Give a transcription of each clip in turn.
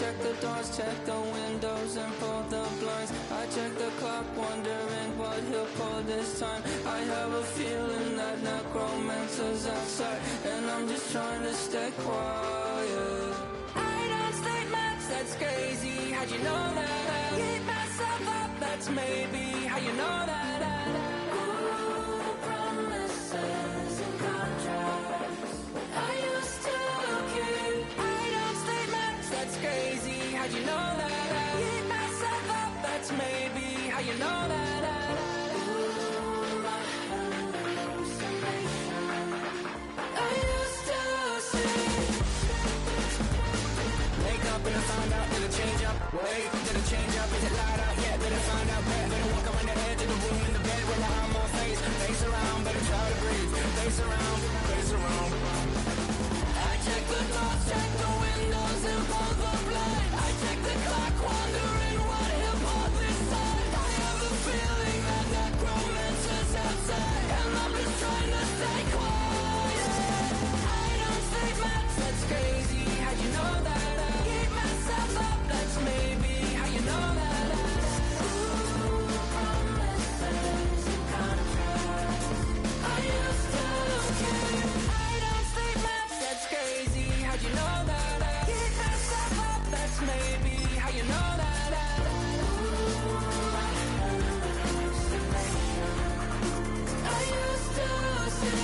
check the doors, check the windows, and pull the blinds. I check the clock, wondering what he'll pull this time. I have a feeling that necromancer's outside, and I'm just trying to stay quiet. I don't stay much, that's crazy. How'd you know that? Keep myself up, that's maybe how you know that. Ooh, promises and contracts. I used to keep. I don't stay much, that's crazy. How'd you know that? Keep myself up, that's maybe how you know that. Ooh, my hallucination. I used to see. Wake up and I find out, did it change up? Wait, did it change up? Is it light out? Yeah, did it find out? Better walk around the edge of the room in the bed with my arm on face. Face around, better try to breathe. Face around, face around. I check the doors, check the windows, and pull the blind. I check the clock, wondering what he'll pull this time. I have a feeling that necromancer's outside, and I'm just trying to stay quiet. I don't say much, that's crazy. How'd you know that? Keep myself up, that's maybe how you know that. Ooh, promises and contracts. I used to keep. I don't say much, that's crazy. How'd you know that? Keep myself up, that's maybe how you know that. Ooh, my hallucination. I used to see.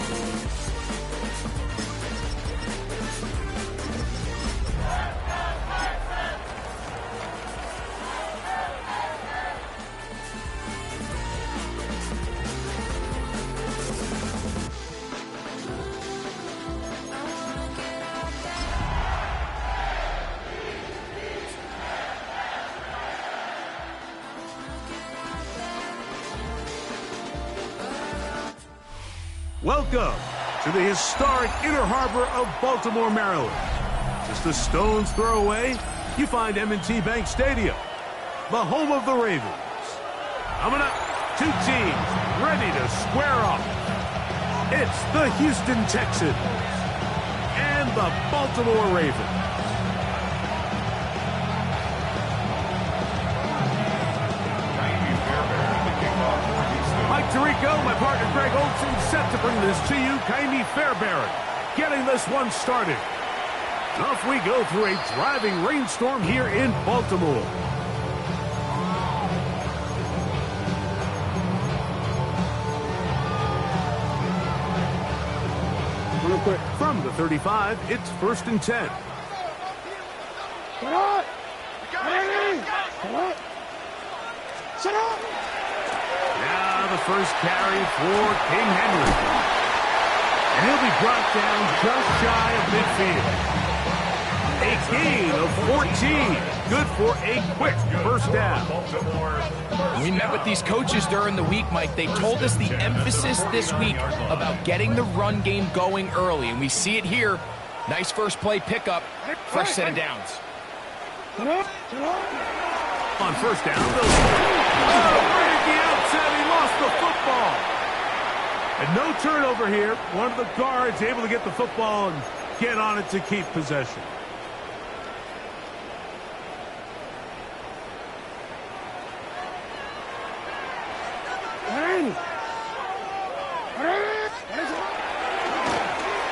Welcome to the historic Inner Harbor of Baltimore, Maryland. Just a stone's throw away, you find M&T Bank Stadium, the home of the Ravens. Coming up, two teams ready to square off. It's the Houston Texans and the Baltimore Ravens. Mike Tirico, my partner Greg Olson, set to bring this to you. Kaimi Fairbairn getting this one started. Off we go through a driving rainstorm here in Baltimore. Real quick, from the 35, it's 1st and 10. Get up! Get up! Sit up! Now the first carry for King Henry. And he'll be brought down just shy of midfield. A gain of 14. Good for a quick first down. We met with these coaches during the week, Mike. They told us the emphasis this week about getting the run game going early, and we see it here. Nice first play pickup, fresh set of downs. On first down, right at the outset, he lost the football. And no turnover here. One of the guards able to get the football and get on it to keep possession.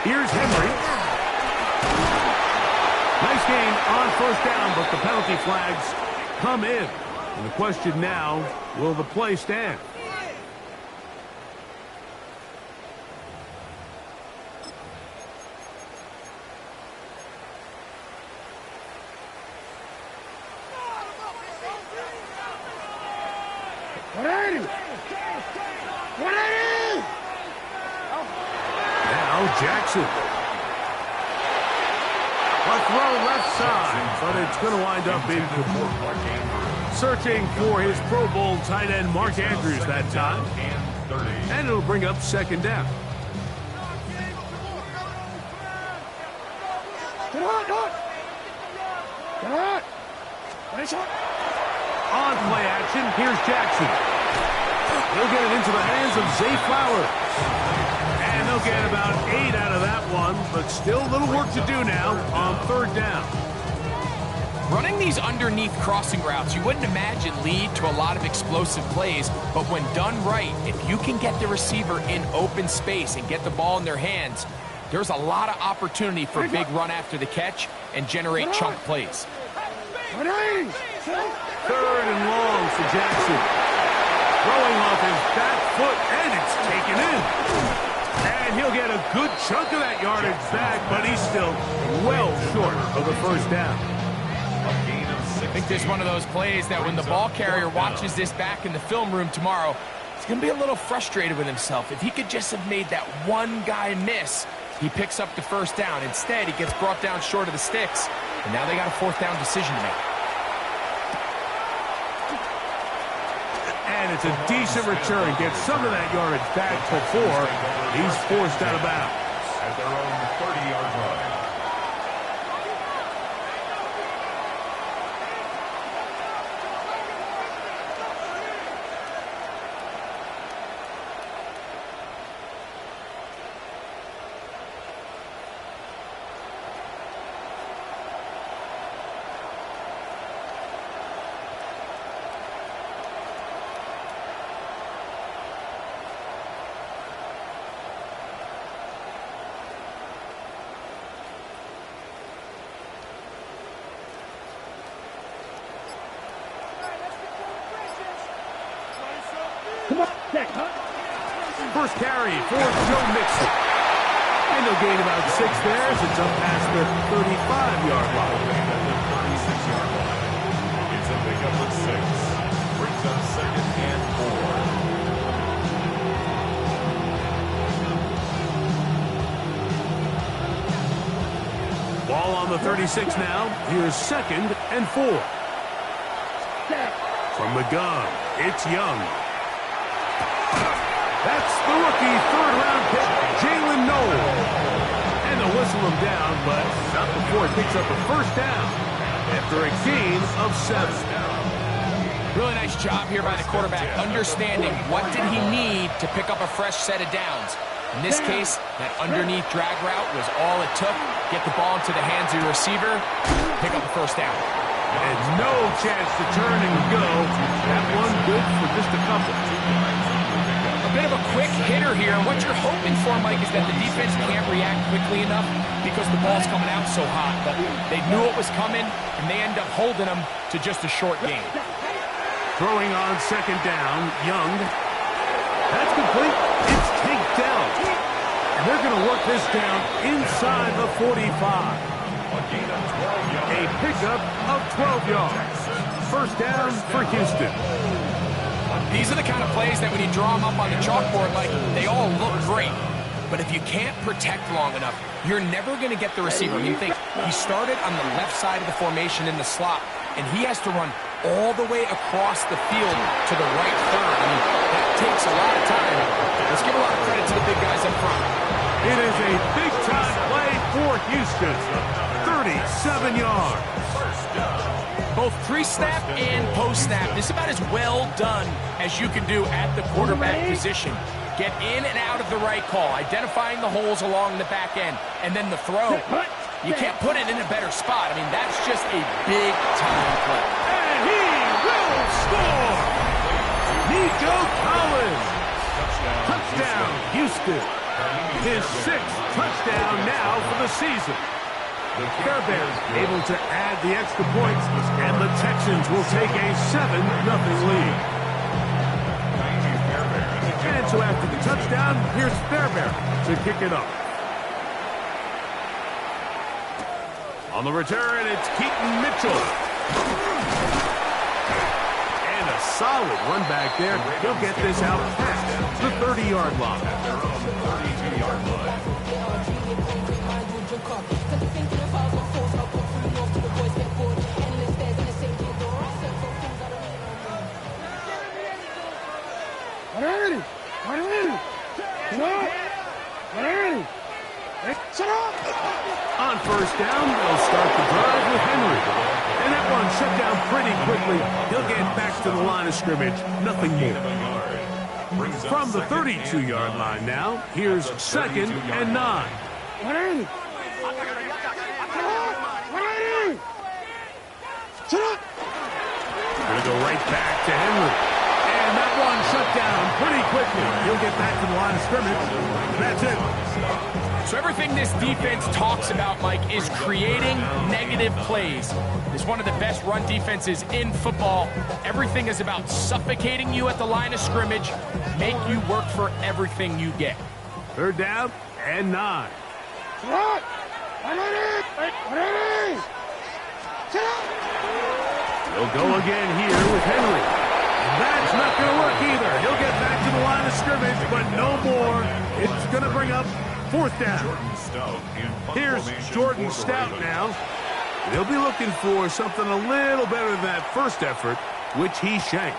Here's Henry. Nice gain on first down, but the penalty flags come in. And the question now, will the play stand? Now Jackson. A throw left side, but it's going to wind up incomplete. Searching for his Pro Bowl tight end Mark Andrews that time. And it'll bring up second down. On play action, here's Jackson. He'll get it into the hands of Zay Flowers. And they'll get about 8 out of that one, but still a little work to do now on third down. Running these underneath crossing routes, you wouldn't imagine lead to a lot of explosive plays, but when done right, if you can get the receiver in open space and get the ball in their hands, there's a lot of opportunity for a big run after the catch and generate chunk plays. 3rd and long for Jackson. Throwing off his back foot, and it's taken in. And he'll get a good chunk of that yardage back, but he's still well short of the first down. I think this is one of those plays that when the ball carrier watches this back in the film room tomorrow, he's going to be a little frustrated with himself. If he could just have made that one guy miss, he picks up the first down. Instead, he gets brought down short of the sticks, and now they got a 4th down decision to make. And it's a decent return. Gets some of that yardage back before he's forced out of bounds. At their own 30-yard line. First carry for Joe Mixon. And they'll gain about 6 there as it's up past the 35-yard line. It's a pickup of 6. Brings up 2nd and 4. Ball on the 36 now. Here's 2nd and 4. From the gun, it's Young. That's the rookie 3rd-round pick, Jalen Noel. And they'll whistle him down, but not before he picks up a first down after a gain of 7. Really nice job here by the quarterback, understanding what did he need to pick up a fresh set of downs. In this case, that underneath drag route was all it took. Get the ball into the hands of your receiver, pick up a first down. And no chance to turn and go. That one good for just a couple. Bit of a quick hitter here. What you're hoping for, Mike, is that the defense can't react quickly enough because the ball's coming out so hot. But they knew it was coming, and they end up holding them to just a short game. Throwing on 2nd down, Young. That's complete. It's taken down. And they're going to work this down inside the 45. A pickup of 12 yards. First down for Houston. These are the kind of plays that when you draw them up on the chalkboard, like, they all look great. But if you can't protect long enough, you're never going to get the receiver. I mean, think, he started on the left side of the formation in the slot, and he has to run all the way across the field to the right third. I mean, that takes a lot of time. Let's give a lot of credit to the big guys up front. It is a big-time play for Houston. 37 yards. Both pre-snap and post-snap, this is about as well done as you can do at the quarterback position. Get in and out of the right call, identifying the holes along the back end, and then the throw. You can't put it in a better spot. I mean, that's just a big-time play. And he will score! Nico Collins. Touchdown, Houston. His 6th touchdown now for the season. The Bears able to add the extra points, and the Texans will take a 7-0 lead. And so after the touchdown, here's Fairbairn to kick it off. On the return, it's Keaton Mitchell. And a solid run back there. He'll get this out past the 30-yard line. On first down, they'll start the drive with Henry. And that one shut down pretty quickly. He'll get back to the line of scrimmage. Nothing more. From the 32-yard line now, here's 2nd and 9. Sit up. Going to go right back to Henry. And that one shut down pretty quickly. He'll get back to the line of scrimmage. That's it. So everything this defense talks about, Mike, is creating negative plays. It's one of the best run defenses in football. Everything is about suffocating you at the line of scrimmage, make you work for everything you get. 3rd down and 9. Sit up. Ready. Sit up. He'll go again here with Henry. That's not going to work either. He'll get back to the line of scrimmage, but no more. It's going to bring up 4th down. Here's Jordan Stout now. They'll be looking for something a little better than that first effort, which he shanked.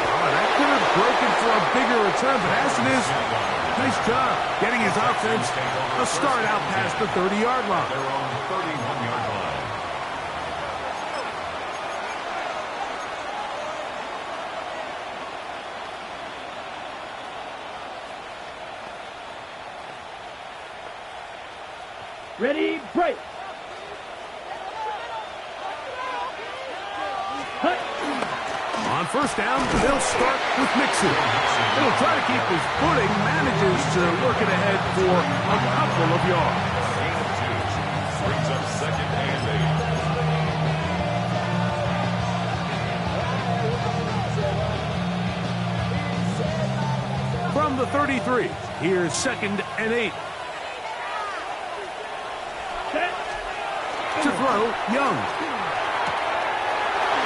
Oh, that could have broken for a bigger return, but as it is, nice job getting his offense a start out past the 30-yard line. They're on the 31-yard line. Ready, break. On 1st down, they'll start with Mixon. He'll try to keep his footing, manages to work it ahead for a couple of yards. Gain of 2. Brings up 2nd and 8. From the 33, here's 2nd and 8. To throw, Young.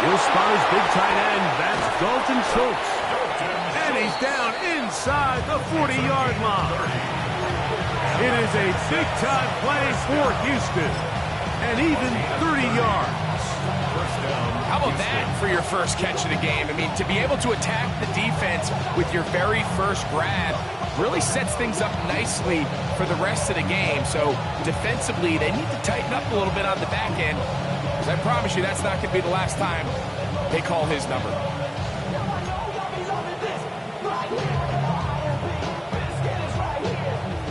He'll spot his big tight end. That's Dalton Schultz. And he's down inside the 40-yard line. It is a big-time play for Houston. And even 30 yards. How about that for your first catch of the game? I mean, to be able to attack the defense with your very first grab really sets things up nicely for the rest of the game. So defensively, they need to tighten up a little bit on the back end. Because I promise you, that's not going to be the last time they call his number.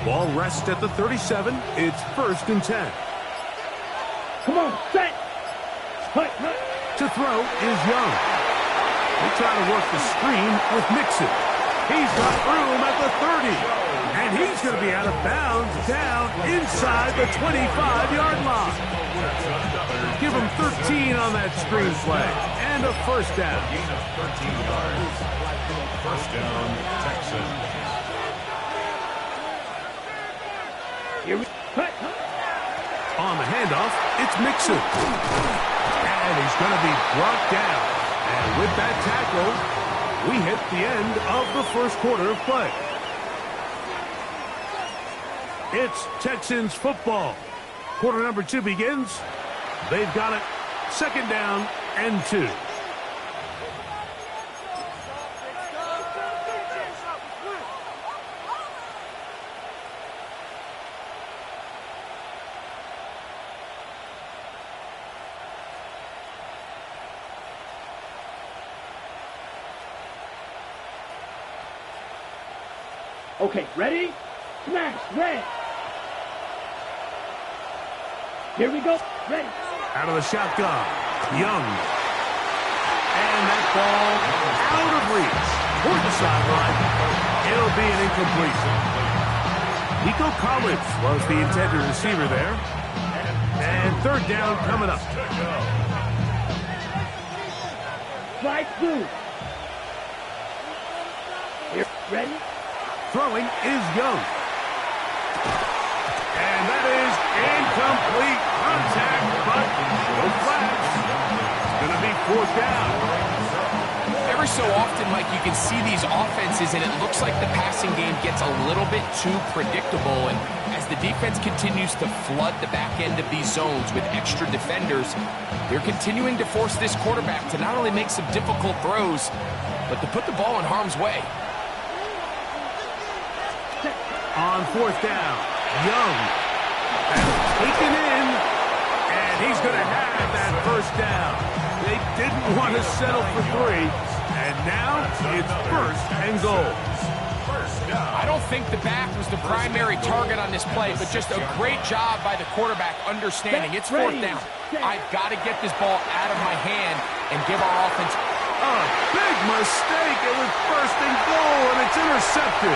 Ball rests at the 37. It's 1st and 10. Come on, set. To throw is Young. They try to work the screen with Mixon. He's got room at the 30. And he's going to be out of bounds down inside the 25-yard line. Give him 13 on that screen play. And a 1st down. Gain of 13 yards. 1st down, Texans. On the handoff, it's Mixon. And he's going to be brought down. And with that tackle, we hit the end of the 1st quarter of play. It's Texans football. Quarter number 2 begins. They've got it 2nd down and 2. Okay, ready? Smash, red. Here we go. Ready. Out of the shotgun, Young. And that ball out of reach. Toward the sideline. It'll be an incompletion. Nico Collins was the intended receiver there. And 3rd down coming up. Strike through. Here, ready? Throwing is Young. And that is incomplete contact, but no flags. It's going to be 4th down. Every so often, Mike, you can see these offenses, and it looks like the passing game gets a little bit too predictable. And as the defense continues to flood the back end of these zones with extra defenders, they're continuing to force this quarterback to not only make some difficult throws, but to put the ball in harm's way. On 4th down, Young. That's taken in, and he's going to have that 1st down. They didn't want to settle for 3, and now it's 1st and goal. I don't think the back was the primary target on this play, but just a great job by the quarterback understanding it's fourth down. I've got to get this ball out of my hand and give our offense. A big mistake. It was first and goal, and it's intercepted.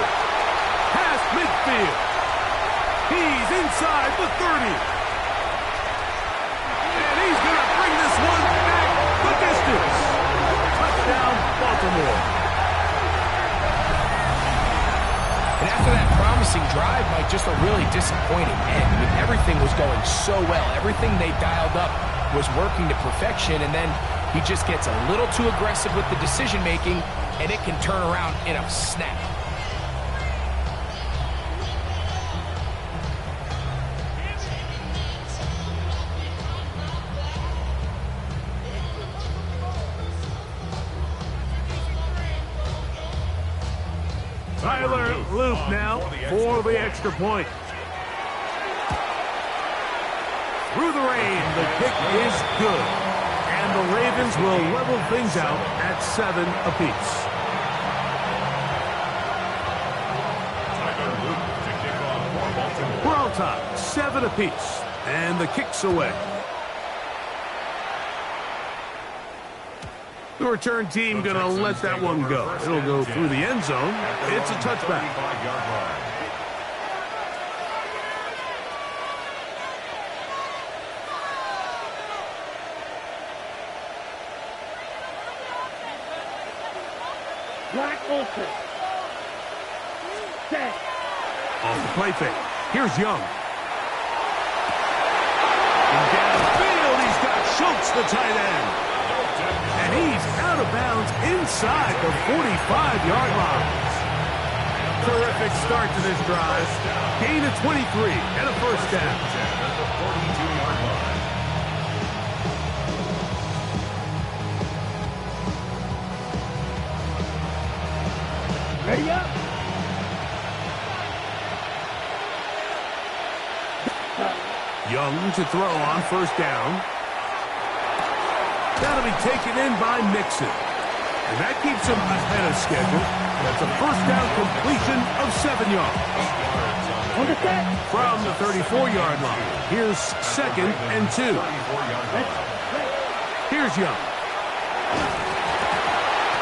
Past midfield. He's inside the 30. And he's going to bring this one back the distance. Touchdown, Baltimore. And after that promising drive, Mike, just a really disappointing end. I mean, everything was going so well. Everything they dialed up was working to perfection, and then he just gets a little too aggressive with the decision-making, and it can turn around in a snap. Tyler Loop now for the extra point. Through the rain, the kick is good. And the Ravens will level things out at 7 apiece. We're on top, 7 apiece. And the kick's away. The return team going to let that one go. It'll go through the end zone. It's a touchback. Black Olsen. Set. Off the play fake. Here's Young. And downfield, he's got Schultz, the tight end. And he's out of bounds inside the 45-yard line. Terrific start to this drive. Gain of 23 and a first down. Ready up. Young to throw on first down. That'll be taken in by Mixon. And that keeps him ahead of schedule. That's a first down completion of 7 yards. On the set. From the 34-yard line. Here's 2nd and 2. Here's Young.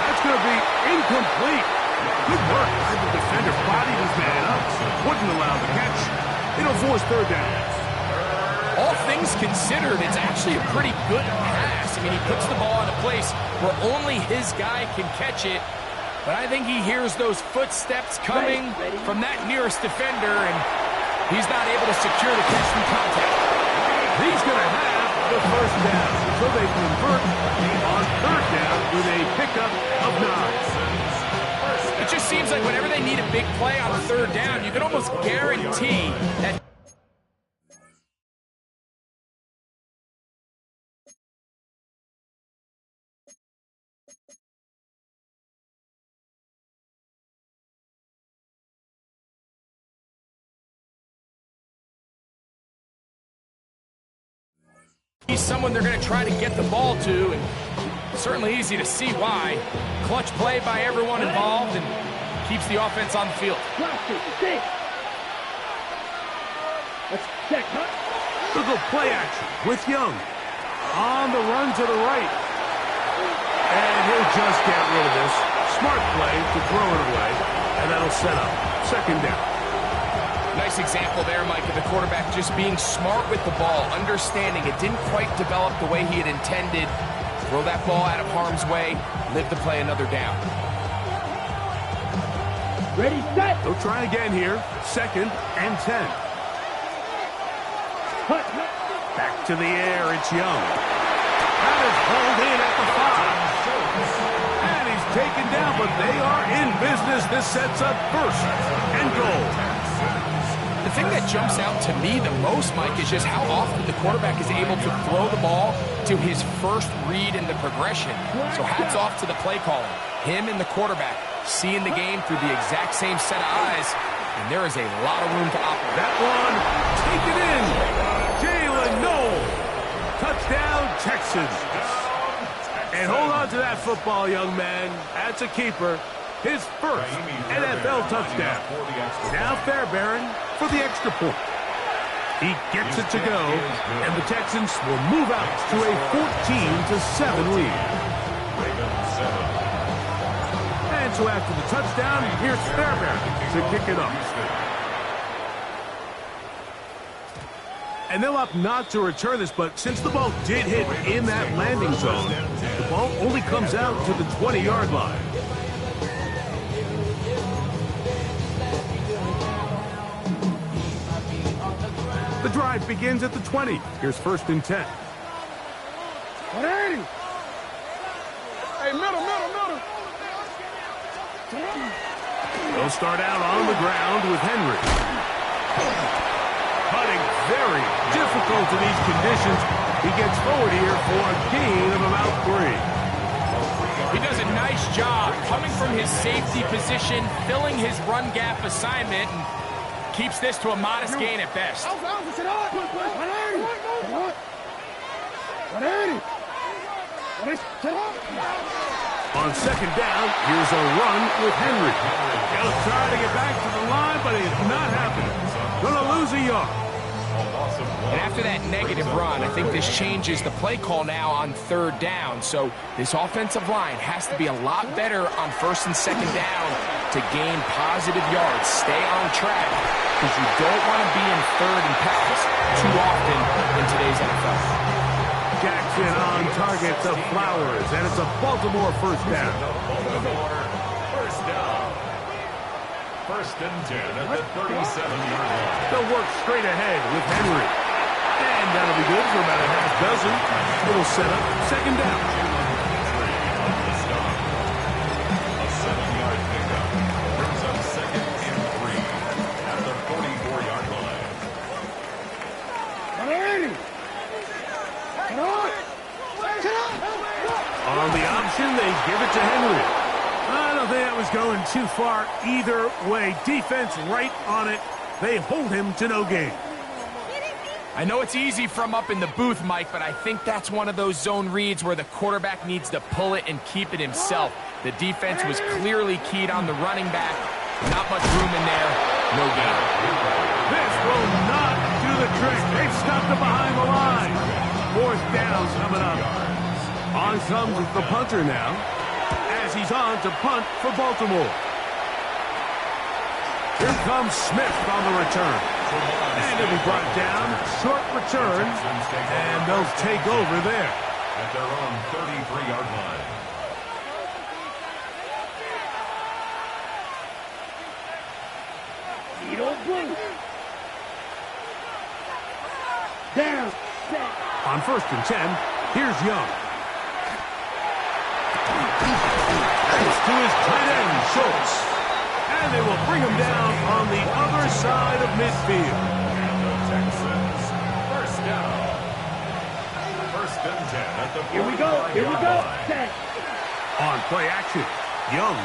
That's going to be incomplete. Good work by the defender. Bodied his man up. Wouldn't allow the catch. It'll force third down. All things considered, it's actually a pretty good pass. I mean, he puts the ball in a place where only his guy can catch it. But I think he hears those footsteps coming from that nearest defender, and he's not able to secure the catch from contact. He's going to have the first down. So they convert on third down with a pickup of 9. It just seems like whenever they need a big play on third down, you can almost guarantee that. He's someone they're going to try to get the ball to, and certainly easy to see why. Clutch play by everyone involved and keeps the offense on the field. Let's check, huh? Look at play action with Young. On the run to the right. And he'll just get rid of this. Smart play to throw it away, and that'll set up 2nd down. Nice example there, Mike, of the quarterback just being smart with the ball, understanding it didn't quite develop the way he had intended. Throw that ball out of harm's way, live to play another down. Ready, set. They'll try again here. 2nd and 10. Back to the air, it's Young. That is pulled in at the 5. And he's taken down, but they are in business. This sets up 1st and goal. The thing that jumps out to me the most, Mike, is just how often the quarterback is able to throw the ball to his first read in the progression. So hats off to the play calling. Him and the quarterback seeing the game through the exact same set of eyes, and there is a lot of room to operate. That one, take it in. Jalen Noel. Touchdown, Texans. And hold on to that football, young man. That's a keeper. his first NFL touchdown. Now Fairbairn for the extra point. He gets it to go, and the Texans will move out to a 14-7 lead. And so after the touchdown, here's Fairbairn to kick it off. And they'll opt not to return this, but since the ball did hit in that landing zone, the ball only comes out to the 20-yard line. The drive begins at the 20. Here's 1st and 10. 180. Hey, middle. They'll start out on the ground with Henry. Putting very difficult in these conditions. He gets forward here for a gain of about 3. He does a nice job coming from his safety position, filling his run gap assignment, and keeps this to a modest gain at best. 180. On 2nd down, here's a run with Henry. He'll try to get back to the line, but it's not happening. Gonna lose a yard. And after that negative run, I think this changes the play call now on 3rd down. So this offensive line has to be a lot better on 1st and 2nd down to gain positive yards. Stay on track, because you don't want to be in 3rd and pass too often in today's NFL. Jackson on target to Flowers, and it's a Baltimore 1st down. First down. 1st and 10 at the 37-yard line. They'll work straight ahead with Henry. And that'll be good for about a half dozen. Little setup, 2nd down. A 7-yard pickup brings up 2nd and 3 at the 44-yard line. 180. On the option, they give it to Henry. I don't think that was going too far either way. Defense right on it. They hold him to no gain. I know it's easy from up in the booth, Mike, but I think that's one of those zone reads where the quarterback needs to pull it and keep it himself. The defense was clearly keyed on the running back. Not much room in there. No gain. This will not do the trick. They've stopped it behind the line. 4th down coming up. On comes the punter now, as he's on to punt for Baltimore. Here comes Smith on the return. And he'll be brought down. Short return. And they'll take over there. At their own 33-yard line. You don't blink. Down. On 1st and 10, here's Young. It's to his tight end, Schultz. And they will bring him down on the other side of midfield. The Texans, 1st down. 1st and 10 at the 44-yard line. Here we go. Set. On play action, Young.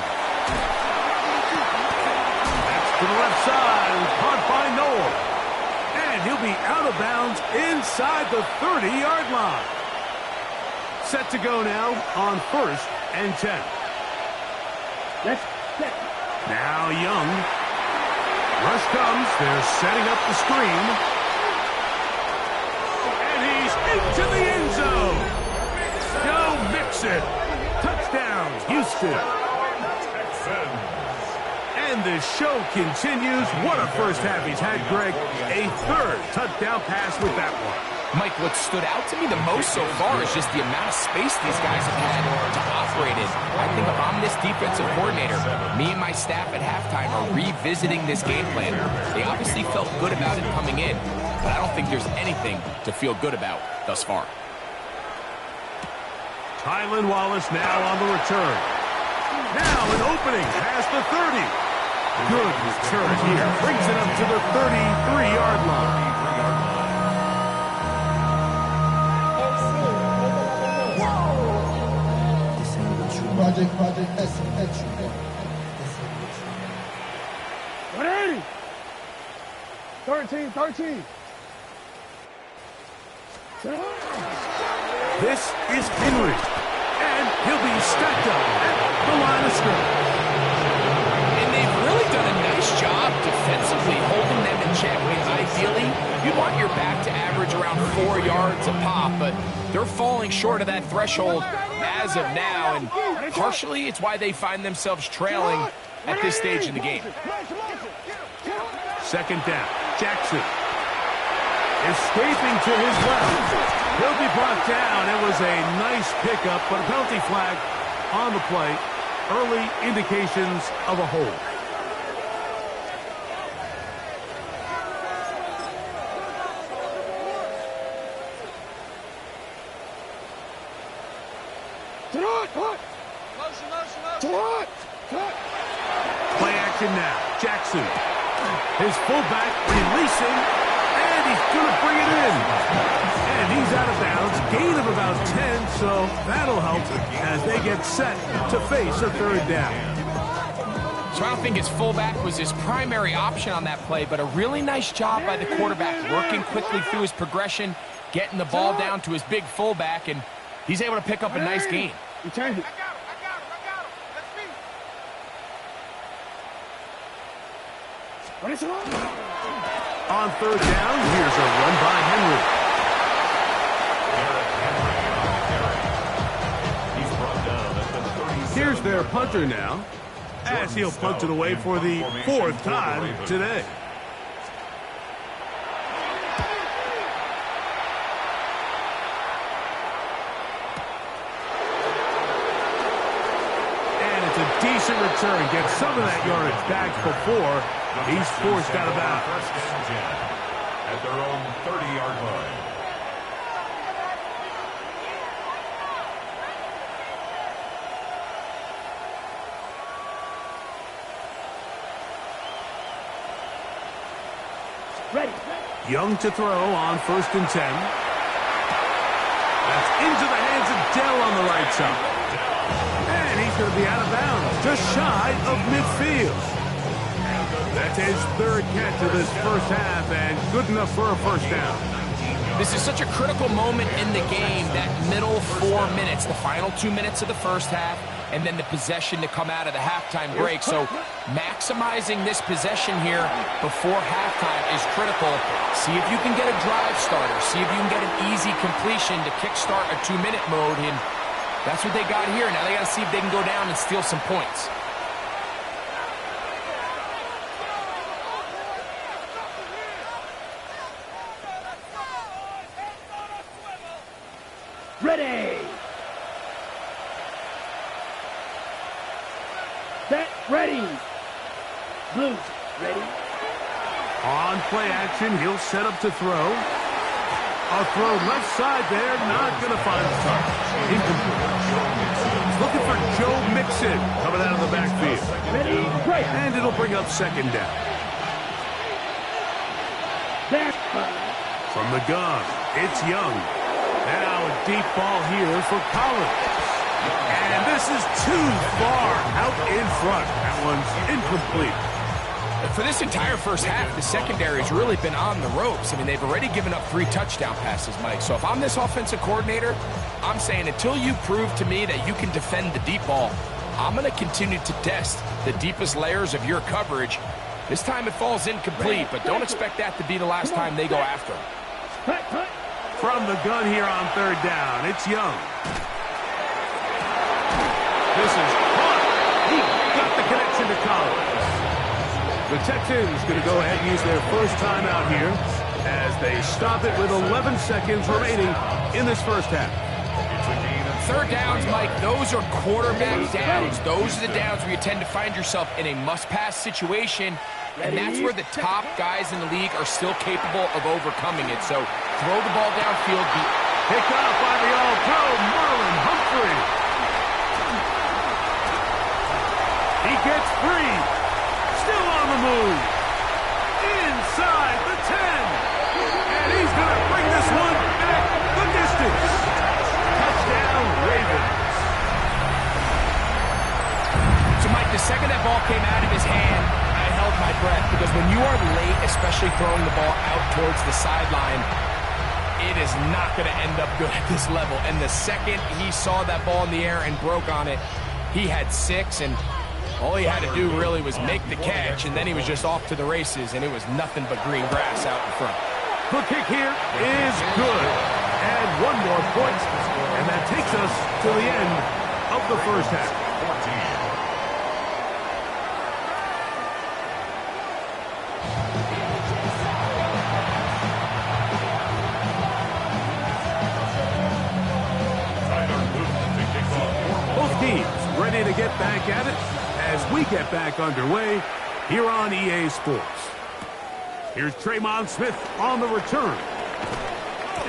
That's to the left side, caught by Noel. And he'll be out of bounds inside the 30-yard line. Set to go now on 1st and 10. Let's set. Now Young. Rush comes. They're setting up the screen. And he's into the end zone. Go Mixon. Touchdown, Houston. And the show continues. What a first half he's had, Greg. A 3rd touchdown pass with that one. Mike, what stood out to me the most so far is just the amount of space these guys have had to operate in. I think if I'm this defensive coordinator, me and my staff at halftime are revisiting this game plan. They obviously felt good about it coming in, but I don't think there's anything to feel good about thus far. Tylan Wallace now on the return. Now an opening past the 30. Good return here. Brings it up to the 33-yard line. Project S. 180. 13. This is Henry. And he'll be stacked up at the line of scrimmage. 4 yards a pop, but they're falling short of that threshold as of now, and partially it's why they find themselves trailing at this stage in the game. Second down. Jackson escaping to his left. He'll be brought down. It was a nice pickup, but a penalty flag on the play. Early indications of a hold. Play action now. Jackson. His fullback releasing, and he's going to bring it in. And he's out of bounds. Gain of about 10, so that'll help as they get set to face a third down. So I don't think his fullback was his primary option on that play, but a really nice job by the quarterback, working quickly through his progression, getting the ball down to his big fullback, and he's able to pick up a nice gain. Return it. On third down, here's a run by Henry. Here's their punter now, as he'll punt it away for the 4th time today. And it's a decent return. Gets some of that yardage back before he's forced out of bounds. At their own 30-yard line. Ready. Young to throw on 1st and 10. That's into the hands of Dell on the right side. And he's going to be out of bounds, just shy of midfield. That's his 3rd catch of this first half, and good enough for a first down. This is such a critical moment in the game, that middle 4 minutes, the final 2 minutes of the first half, and then the possession to come out of the halftime break. So maximizing this possession here before halftime is critical. See if you can get a drive starter. See if you can get an easy completion to kickstart a 2-minute mode, and that's what they got here. Now they got to see if they can go down and steal some points. Ready. Set. Ready. Blues. Ready. On play action, he'll set up to throw. A throw left side there, not going to find the target. Incomplete. Looking for Joe Mixon coming out of the backfield. Ready. Break. And it'll bring up 2nd down. That's From the gun, it's Young. Now a deep ball here for Collins. And this is too far out in front. That one's incomplete. For this entire first half, the secondary has really been on the ropes. I mean, they've already given up 3 touchdown passes, Mike. So if I'm this offensive coordinator, I'm saying until you prove to me that you can defend the deep ball, I'm going to continue to test the deepest layers of your coverage. This time it falls incomplete, but don't expect that to be the last time they go after him. From the gun here on 3rd down, it's Young. This is caught. He got the connection to Collins. The Texans going to go ahead and use their first timeout here as they stop it with 11 seconds remaining in this first half. 3rd downs, Mike, those are quarterback downs. Those are the downs where you tend to find yourself in a must-pass situation, and that's where the top guys in the league are still capable of overcoming it. So throw the ball downfield. Picked off by the all-pro Marlon Humphrey. He gets free. Still on the move. Inside the 10. And he's going to bring this one back the distance. Touchdown, Ravens. So, Mike, the second that ball came out of his hand, I held my breath, because when you are late, especially throwing the ball out towards the sideline, it is not going to end up good at this level. And the second he saw that ball in the air and broke on it, he had 6, and all he had to do really was make the catch, and then he was just off to the races, and it was nothing but green grass out in front. The kick here is good. And one more point, and that takes us to the end of the first half. 14. Both teams ready to get back at it as we get back underway here on EA Sports. Here's Traymon Smith on the return.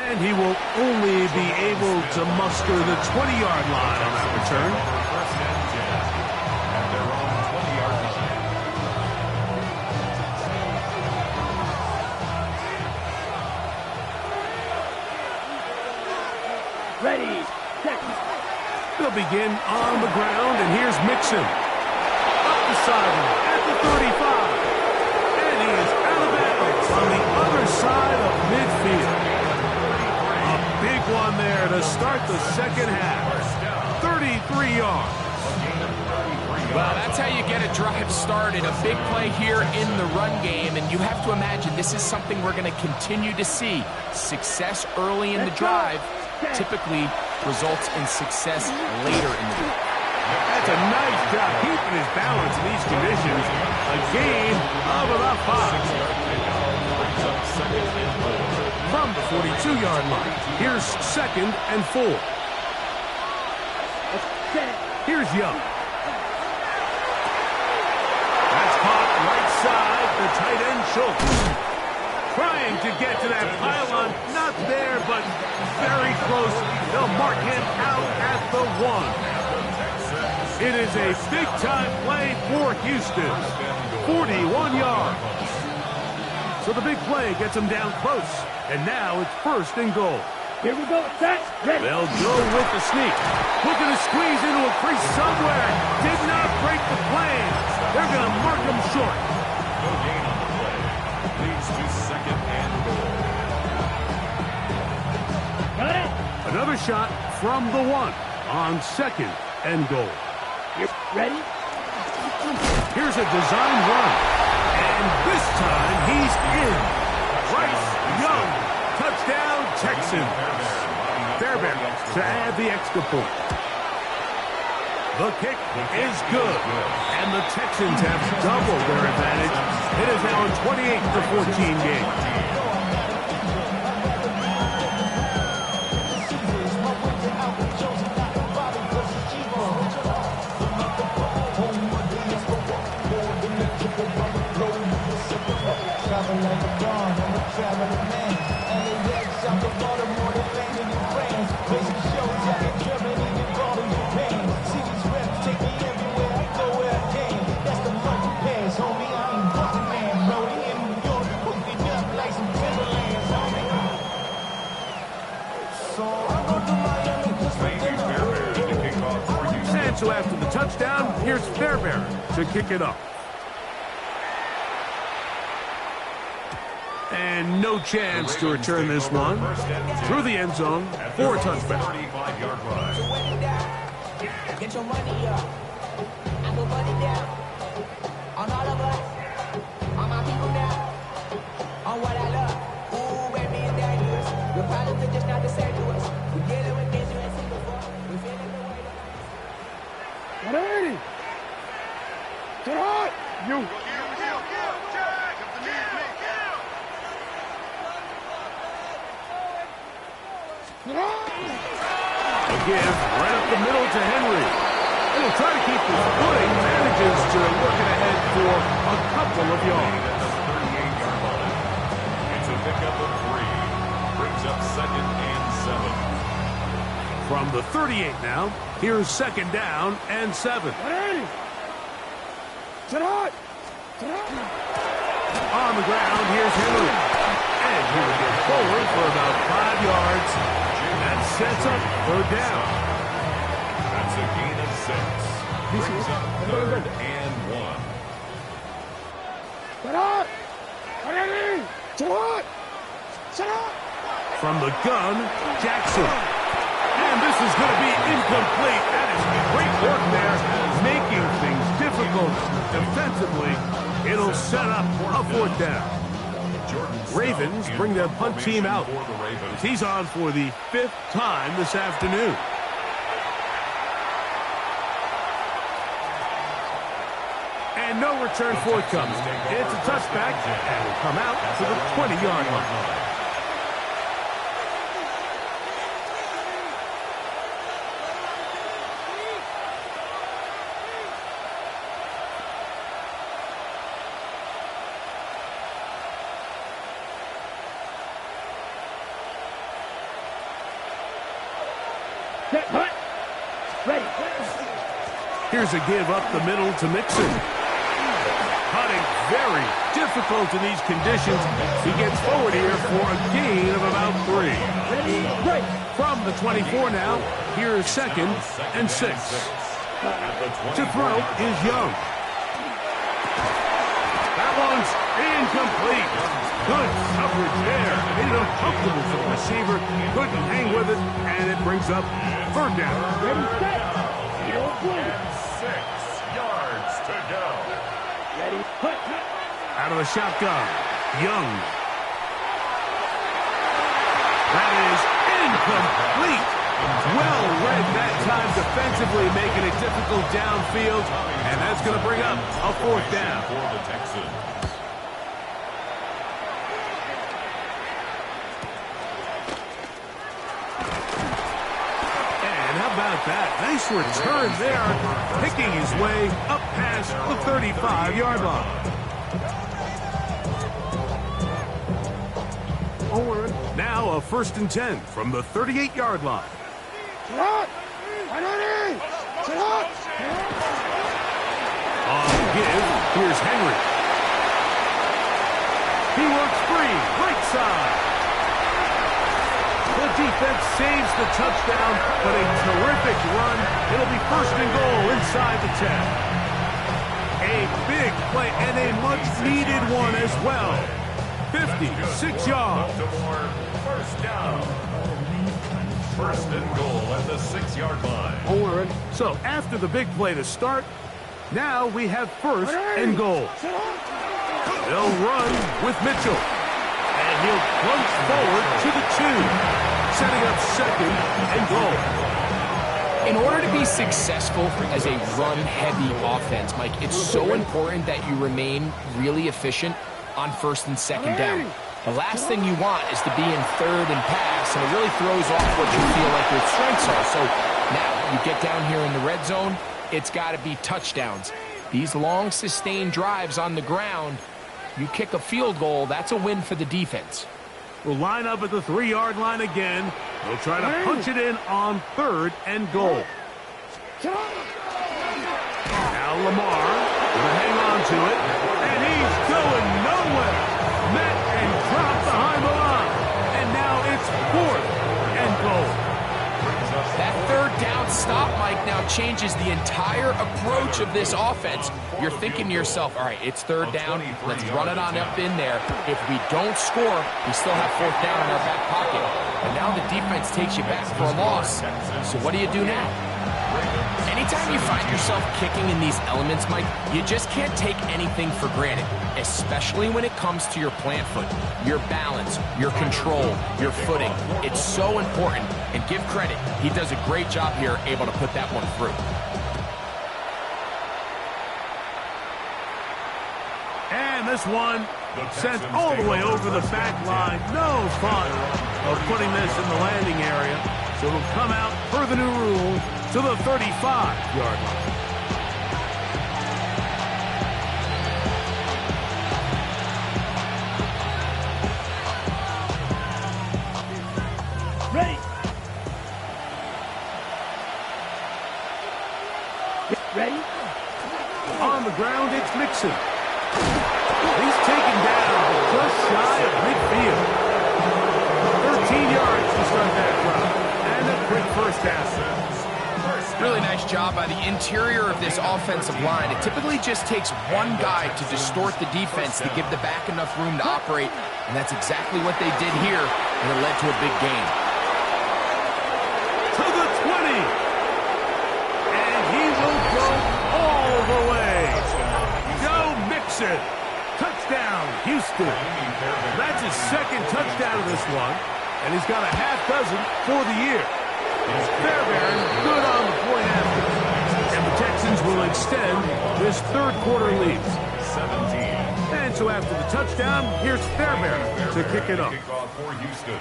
And he will only be able to muster the 20-yard line on that return. First and 10 at their own 20-yard line. Ready. Set. They'll begin on the ground, and here's Mixon. Up the sideline at the 35. And he is out of bounds on the other side of midfield. A big one there to start the second half. 33 yards. Well, that's how you get a drive started. A big play here in the run game, and you have to imagine this is something we're going to continue to see. Success early in the drive typically results in success later in the game. That's a nice job keeping his balance in these conditions. A gain of about 5. From the 42-yard line, here's 2nd and 4. Here's Young. That's caught right side, the tight end Schultz. Trying to get to that pylon, not there, but very close. They'll mark him out at the 1. It is a big-time play for Houston. 41 yards. So the big play gets him down close. And now it's 1st and goal. Here we go. Set. Ready. They'll go with the sneak. Looking to squeeze into a crease somewhere. Did not break the plane. They're going to mark him short. No gain on the play. Leads to 2nd and goal. Got it. Another shot from the 1 on 2nd and goal. You're ready. Here's a design run. And this time he's in. Bryce Young. Touchdown, Texans. Fairbairn to add the extra point. The kick is good. And the Texans have doubled their advantage. It is now a 28-14 game. And so after the touchdown, here's Fairbairn to kick it up. And no chance to return this one through the end zone for a touchback. 35-yard line. Get your money up. I put money down. On all of us. On my people now. On what I love. Ooh, baby, it's dangerous. Your problems are just not the same to us. We're dealing with things you ain't seen before. We're feeling the way that... Ready. Get on. You. A give right up the middle to Henry. And he'll try to keep his footing. Manages to look ahead for a couple of yards. At the 38-yard line. It's a pickup of 3. Brings up 2nd and 7. From the 38 now, here's 2nd down and 7. On the ground, here's Henry. And he will get forward for about 5 yards. That sets up 3rd down. That's a gain of 6. Brings up 3rd and 1. From the gun, Jackson. And this is going to be incomplete. That is great work there, making things difficult defensively. It'll set up a 4th down. Ravens bring their punt team out. He's on for the 5th time this afternoon. And no return forthcoming. It's a touchback, and will come out to the 20-yard line. Set, hut. Ready. Here's a give up the middle to Mixon. Cutting very difficult in these conditions. He gets forward here for a gain of about 3. Ready, break. From the 24 now, here's 2nd and 6. To throw is Young. That one's incomplete. Good coverage there. Made it uncomfortable for the receiver. Couldn't hang with it, and it brings up 3rd down. Ready, set. You don't play. 6 yards to go. Ready, hut. Out of the shotgun, Young. That is incomplete. Well read that time defensively, making it difficult downfield, and that's going to bring up a 4th down. For the Texans. And how about that? Nice return there, picking his way up past the 35-yard line. Now a 1st and 10 from the 38-yard line. On the give, here's Henry. He works free, right side. The defense saves the touchdown, but a terrific run. It'll be 1st and goal inside the 10. A big play and a much-needed one as well. 56 yards. Baltimore, 1st down. 1st and goal at the 6-yard line. So after the big play to start, now we have 1st and goal. They'll run with Mitchell. And he'll plunge forward to the 2, setting up 2nd and goal. In order to be successful as a run-heavy offense, Mike, it's so important that you remain really efficient on 1st and 2nd down. The last thing you want is to be in 3rd and pass, and it really throws off what you feel like your strengths are. So now you get down here in the red zone, it's got to be touchdowns. These long, sustained drives on the ground, you kick a field goal, that's a win for the defense. Will line up at the 3-yard line again. They'll try to punch it in on 3rd and goal. Now Lamar will hang on to it, and he's going nowhere. Met and dropped behind the line, and now it's 4th and goal. That 3rd down stop, Mike, now changes the entire approach of this offense. You're thinking to yourself, all right, it's 3rd down. Let's run it on up in there. If we don't score, we still have 4th down in our back pocket. And now the defense takes you back for a loss. So what do you do now? Anytime you find yourself kicking in these elements, Mike, you just can't take anything for granted, especially when it comes to your plant foot, your balance, your control, your footing. It's so important, and give credit. He does a great job here, able to put that one through. And this one sent all the way over the back line. No fun of putting this in the landing area. So it'll come out per the new rule to the 35-yard line. Ready. Ready. On the ground, it's Mixon. He's taken down just shy of midfield. 13 yards to start that drive. And a quick 1st down. Really nice job by the interior of this offensive line. It typically just takes one guy to distort the defense to give the back enough room to operate, and that's exactly what they did here, and it led to a big gain. To the 20. And he will go all the way. Joe Mixon. Touchdown, Houston. That his second touchdown of this one, and he's got a half dozen for the year. Fairbairn good on the point after. And the Texans will extend this third quarter lead. 17. And so after the touchdown, here's Fairbairn to kick it up. Kickoff for Houston.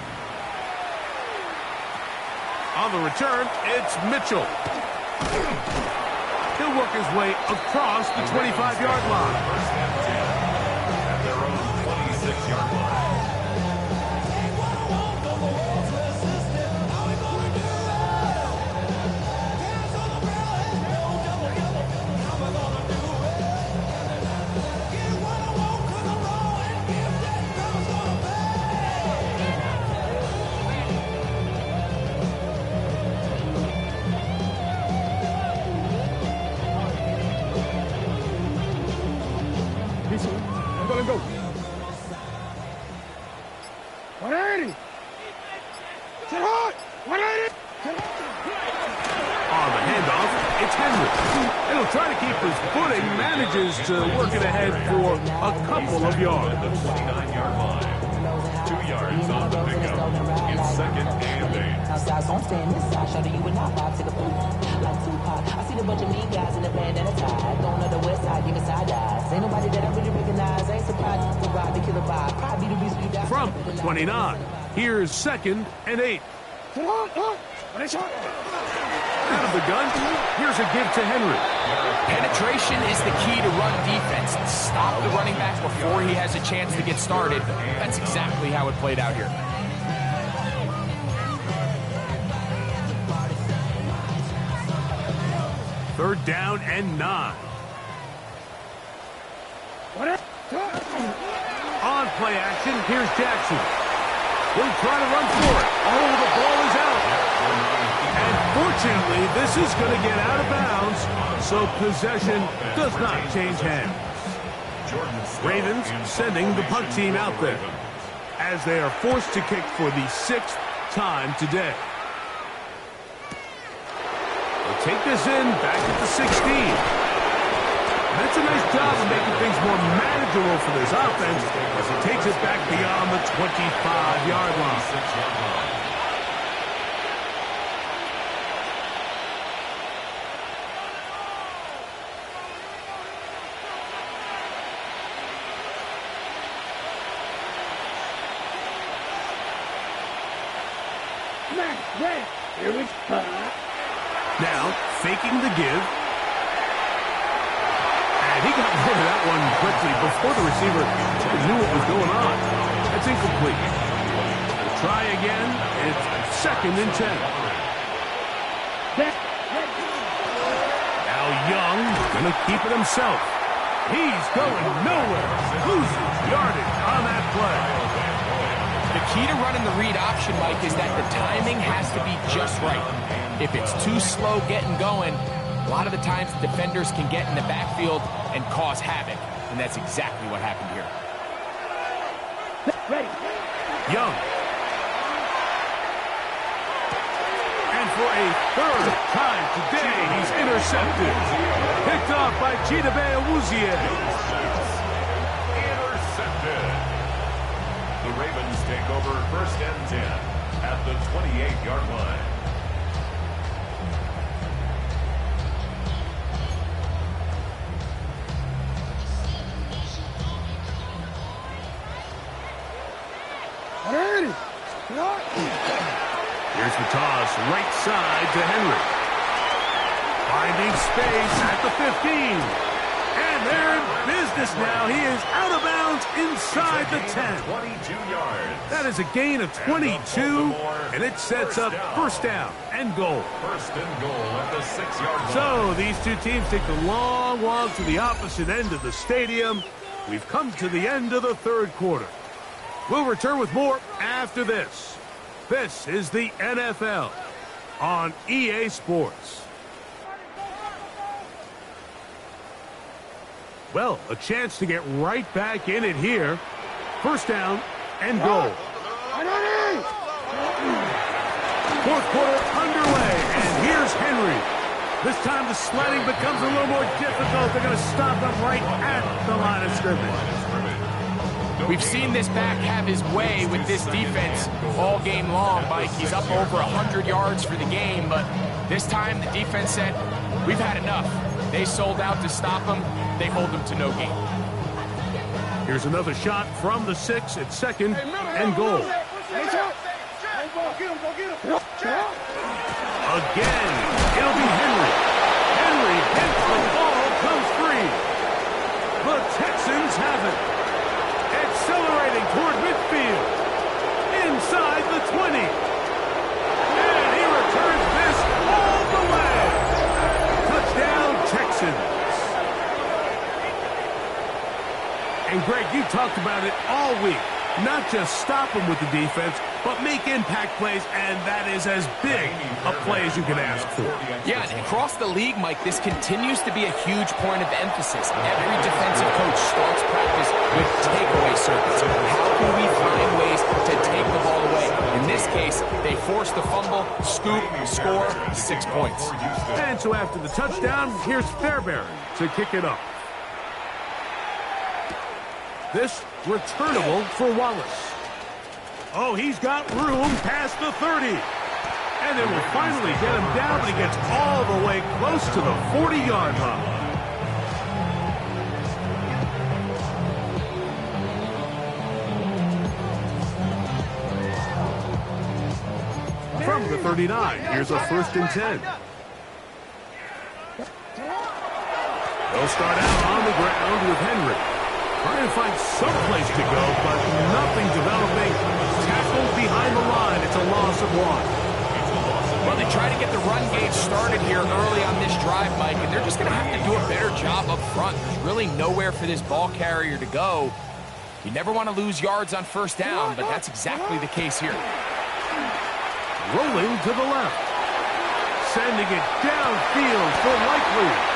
On the return, it's Mitchell. He'll work his way across the 25-yard line. First and 10 at their own 26-yard line. I'm gonna go. 180. Sit hard. 180. On the handoff, it's Henry. And he'll try to keep his footing, manages to work it ahead for a couple of yards. The 29-yard line. 2 yards on the pickup. It's second and 8. Outside, so I'm staying inside. Show you and I vibe to the food. Like Tupac. I see the bunch of mean guys in the band and a tie. Going to the west side, giving side eyes. Ain't nobody that I really recognize. Ain't surprised to ride the killer vibe. Probably the reason you die. From the 29, here's second and 8. Sit hard. When they shot. Out of the gun, here's a give to Henry. Penetration is the key to run defense. Stop the running back before he has a chance to get started. That's exactly how it played out here. Third down and 9. On play action, here's Jackson. He'll try to run for it. Oh, the ball is out. And fortunately, this is going to get out of bounds, so possession does not change hands. Ravens sending the punt team out there as they are forced to kick for the 6th time today. They'll take this in back at the 16. That's a nice job of making things more manageable for this offense as it takes it back beyond the 25-yard line. Here we go. Now, faking the give. And he got rid of that one quickly before the receiver knew what was going on. That's incomplete. We'll try again. It's second and 10. Now Young going to keep it himself. He's going nowhere. Loses yardage on that play. The key to running the read option, Mike, is that the timing has to be just right. If it's too slow getting going, a lot of the times defenders can get in the backfield and cause havoc, and that's exactly what happened here. Ready. Young. And for a third time today, he's intercepted. Picked off by Chidobe Awuzie. Intercepted. The Ravens take over first and 10 at the 28-yard line. Here's the toss, right side to Henry. Finding space at the 15. And they're in business now. He is out of bounds inside the 10. 22 yards. That is a gain of 22, and it sets up first down and goal. First and goal at the 6-yard line. So these two teams take the long walk to the opposite end of the stadium. We've come to the end of the third quarter. We'll return with more after this. This is the NFL on EA Sports. Well, a chance to get right back in it here. First down and goal. Fourth quarter underway, and here's Henry. This time the sledding becomes a little more difficult. They're going to stop him right at the line of scrimmage. No We've seen this back have his way with this defense all game long, Mike. He's up over 100 yards for the game, but this time the defense said, we've had enough. They sold out to stop him. They hold him to no gain. Here's another shot from the 6 at second and goal. Again, it'll be Henry. Henry hits the ball, comes free. The Texans have it. Accelerating toward midfield. Inside the 20. And he returns this all the way. Touchdown, Texans. And Greg, you talked about it all week. Not just stop them with the defense, but make impact plays, and that is as big a play as you can ask for. Yeah, and across the league, Mike, this continues to be a huge point of emphasis. Every defensive coach starts practice with takeaway circuits. How can we find ways to take the ball away? In this case, they force the fumble, scoop, score, 6 points. And so after the touchdown, here's Fairbairn to kick it off. This returnable for Wallace. Oh, he's got room past the 30. And they will finally get him down, but he gets all the way close to the 40-yard line. From the 39, here's a 1st and 10. They'll start out on the ground with Henry. Trying to find some place to go, but nothing developing. Tackled behind the line. It's a loss of 1. Well, they try to get the run game started here early on this drive, Mike, and they're just going to have to do a better job up front. There's really nowhere for this ball carrier to go. You never want to lose yards on 1st down, but that's exactly the case here. Rolling to the left. Sending it downfield for Likely.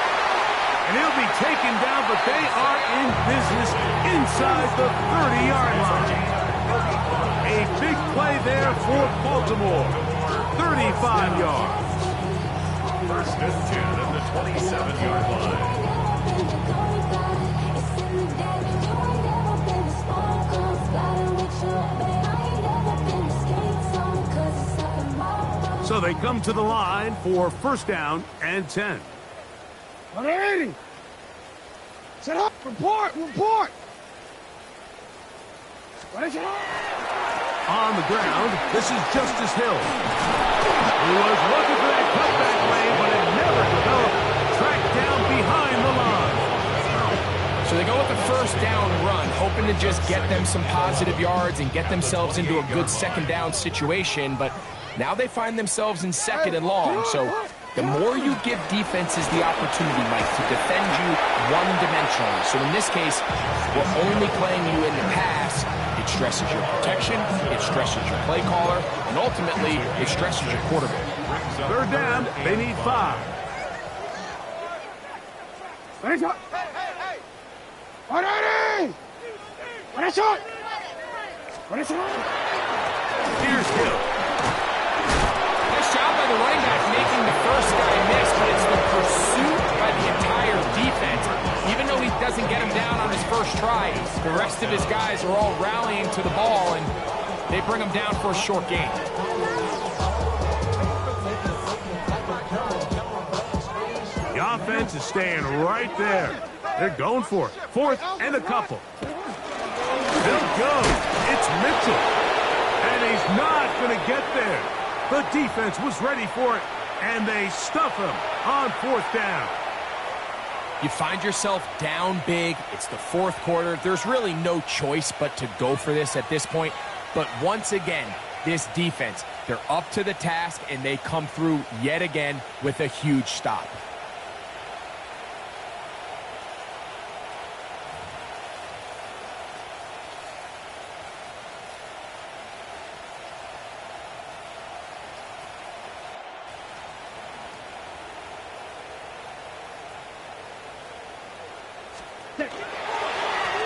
And he'll be taken down, but they are in business inside the 30-yard line. A big play there for Baltimore. 35 yards. 1st and 10 at the 27-yard line. So they come to the line for 1st down and 10. 180. Set up. Report. On the ground, this is Justice Hill. He was looking for that cutback lane, but it never developed. Tracked down behind the line. So they go with the 1st down run, hoping to just get them some positive yards and get themselves into a good 2nd down situation, but now they find themselves in 2nd and long, so the more you give defenses the opportunity, Mike, to defend you one-dimensionally. So in this case, we're only playing you in the pass. It stresses your protection, it stresses your play caller, and ultimately, it stresses your quarterback. 3rd down, they need 5. Here's Hill. Nice job by the running back making the 1st guy miss, but it's the pursuit by the entire defense. Even though he doesn't get him down on his 1st try, the rest of his guys are all rallying to the ball, and they bring him down for a short gain. The offense is staying right there. They're going for it. 4th and a couple. They'll go. It's Mitchell. And he's not going to get there. The defense was ready for it, and they stuff him on 4th down. You find yourself down big. It's the 4th quarter. There's really no choice but to go for this at this point. But once again, this defense, they're up to the task, and they come through yet again with a huge stop.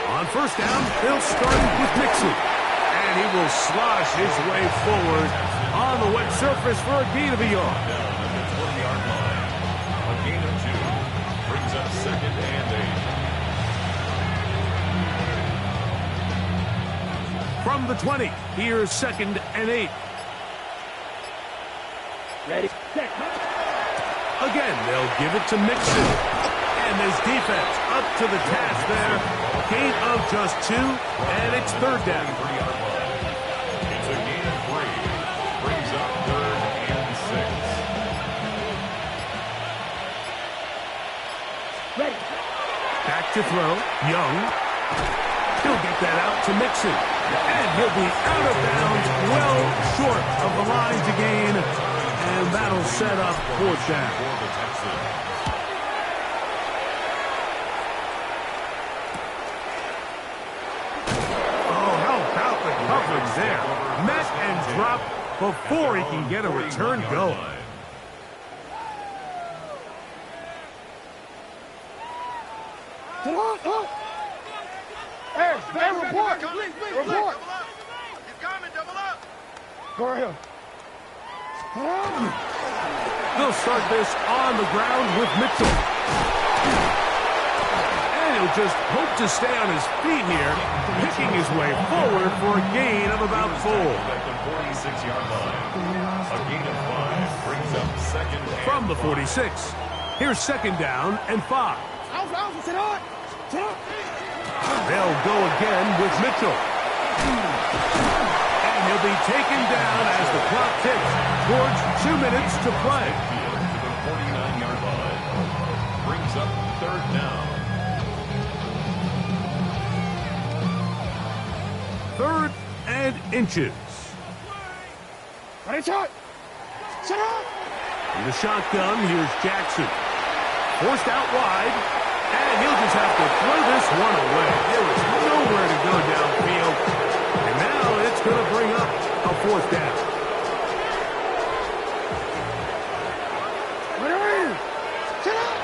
On 1st down, they'll start with Mixon. And he will slosh his way forward on the wet surface for a gain of a yard. Down at the 20-yard line. A gain of 2 brings up 2nd and 8. from the 20. Here's 2nd and 8. Ready, set. Again, they'll give it to Mixon. And his defense up to the task there. Gain of just 2, and it's 3rd down. It's a gain of 3. Brings up 3rd and 6. Ready. Back to throw. Young. He'll get that out to Mixon. And he'll be out of bounds, well short of the line to gain. And that'll set up 4th down. For the Texans. Oh, how about the coverage there? Met and dropped before he can get a return going. Hey, report. Report. He's coming, double up. Go right here. They'll start this on the ground with Mitchell. And he'll just hope to stay on his feet here, picking his way forward for a gain of about 4. At the 46-yard line. A gain of 5 brings up 2nd and From the 5. 46, here's 2nd down and 5. Alpha, sit on. Sit on. They'll go again with Mitchell. And he'll be taken down as the clock ticks towards 2 minutes to play. To the 49-yard line. Brings up 3rd down. 3rd and inches. Ready, shot. Sit on. In the shotgun, here's Jackson. Forced out wide, and he'll just have to throw this one away. There is nowhere to go downfield, and now it's going to bring up a 4th down. Ready. Sit on.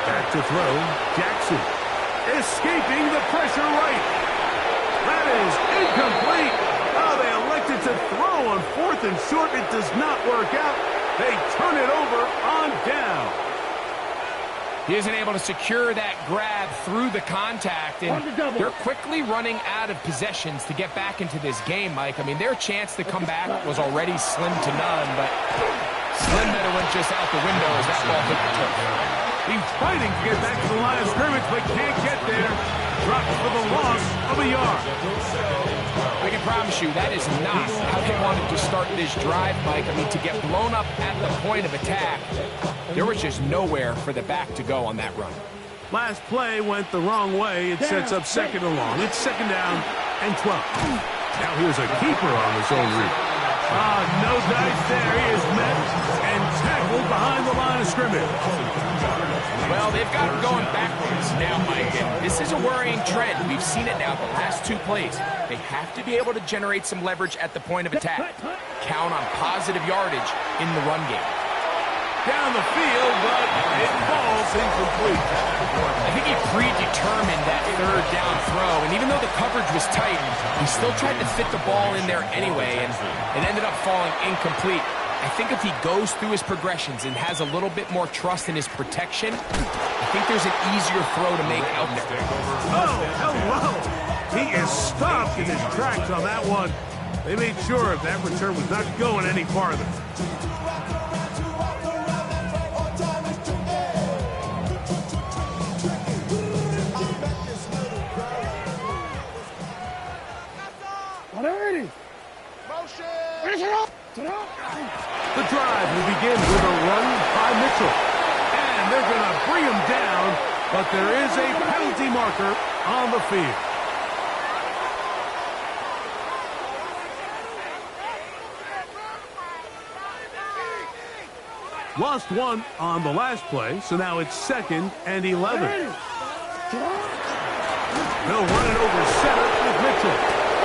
Back to throw, Jackson. Escaping the pressure right. That is incomplete. Oh, they elected to throw on 4th and short. It does not work out. They turn it over on down. He isn't able to secure that grab through the contact, and they're quickly running out of possessions to get back into this game, Mike. I mean, their chance to come back was already slim to none, but slim that it went just out the window as that ball hit the turf. He's fighting to get back to the line of scrimmage, but can't get there. Drops for the loss of a yard. I can promise you that is not how they wanted to start this drive, Mike. I mean, to get blown up at the point of attack, there was just nowhere for the back to go on that run. Last play went the wrong way. It sets up 2nd and long. It's 2nd down and 12. Now here's a keeper on his own read. No dice there. He is met and tackled behind the line of scrimmage. Well, they've got him going backwards now, Mike, and this is a worrying trend. We've seen it now the last 2 plays. They have to be able to generate some leverage at the point of attack. Count on positive yardage in the run game. Down the field, but it falls incomplete. I think he predetermined that 3rd down throw, and even though the coverage was tight, he still tried to fit the ball in there anyway, and it ended up falling incomplete. I think if he goes through his progressions and has a little bit more trust in his protection, I think there's an easier throw to make out there. Oh, hello. He is stopped in his tracks on that one. They made sure that return was not going any farther. Ready. Motion. Ready, sit on. Sit on. The drive will begin with a run by Mitchell. And they're going to bring him down, but there is a penalty marker on the field. Lost 1 on the last play, so now it's 2nd and 11. They'll run it over center with Mitchell.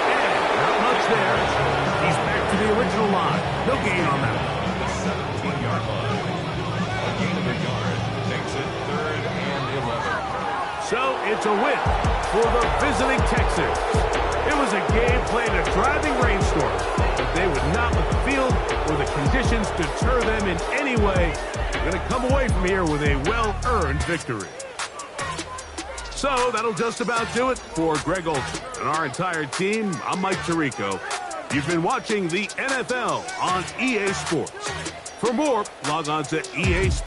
And not much there. He's back to the original line. No gain on that. The 17-yard line. A gain of a yard makes it 3rd and 11. So it's a win for the visiting Texans. It was a game played in a driving rainstorm, but they would not let the field or the conditions deter them in any way. They're going to come away from here with a well-earned victory. So that'll just about do it for Greg Olson and our entire team. I'm Mike Tirico. You've been watching the NFL on EA Sports. For more, log on to EA Sports.